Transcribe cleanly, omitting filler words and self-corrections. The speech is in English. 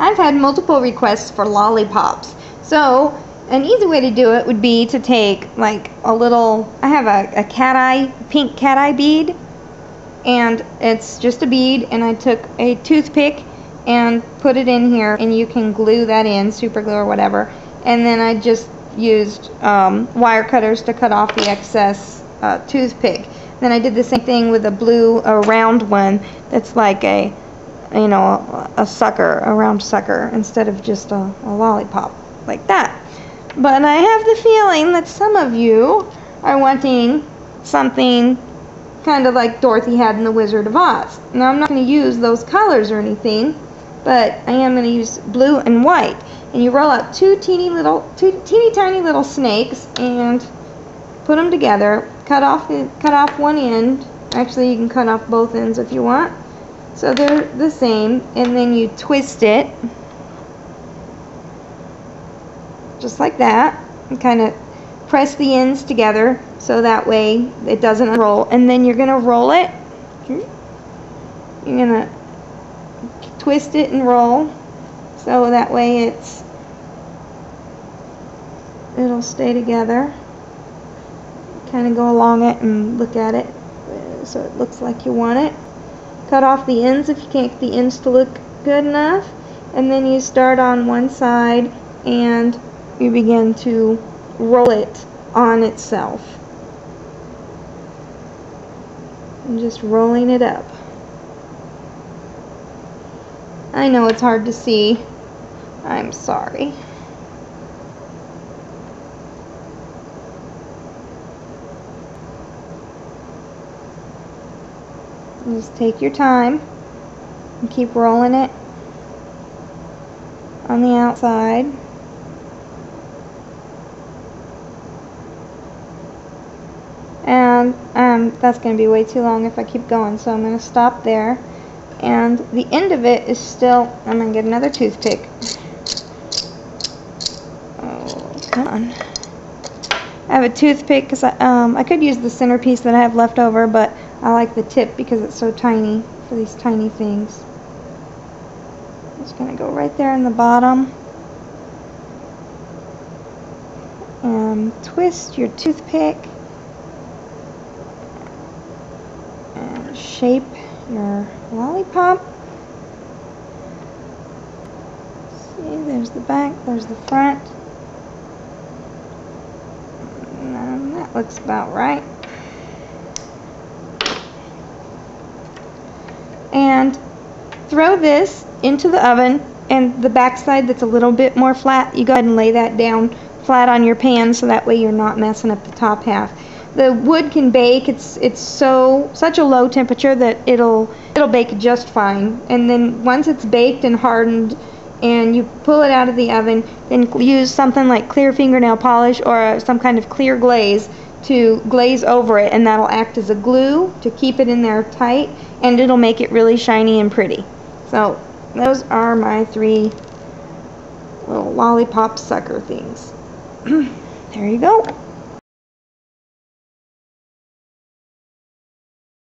I've had multiple requests for lollipops. So an easy way to do it would be to take like a little, I have a cat eye, pink cat eye bead, and it's just a bead, and I took a toothpick and put it in here, and you can glue that in, super glue or whatever, and then I just used wire cutters to cut off the excess toothpick. Then I did the same thing with a round one that's like a sucker, a round sucker, instead of just a lollipop like that. But I have the feeling that some of you are wanting something kind of like Dorothy had in The Wizard of Oz. Now I'm not going to use those colors or anything, but I am going to use blue and white. And you roll out two teeny tiny little snakes and put them together. Cut off one end. Actually, you can cut off both ends if you want. So they're the same, and then you twist it just like that, and kind of press the ends together so that way it doesn't unroll. And then you're going to roll it. You're going to twist it and roll so that way it'll stay together. Kind of go along it and look at it so it looks like you want it. Cut off the ends if you can't get the ends to look good enough, and then you start on one side and you begin to roll it on itself. I'm just rolling it up. I know it's hard to see. I'm sorry. Just take your time and keep rolling it on the outside. And that's going to be way too long if I keep going, so I'm going to stop there. And the end of it is still, I'm going to get another toothpick. Oh, come on. I have a toothpick because I could use the centerpiece that I have left over, but I like the tip because it's so tiny for these tiny things. Just going to go right there in the bottom and twist your toothpick and shape your lollipop. See, there's the back, there's the front. And that looks about right. And throw this into the oven, and the back side that's a little bit more flat, you go ahead and lay that down flat on your pan so that way you're not messing up the top half. The wood can bake. It's such a low temperature that it'll bake just fine. And then once it's baked and hardened and you pull it out of the oven, then use something like clear fingernail polish or some kind of clear glaze to glaze over it, and that'll act as a glue to keep it in there tight, and it'll make it really shiny and pretty. So those are my 3 little lollipop sucker things. There you go.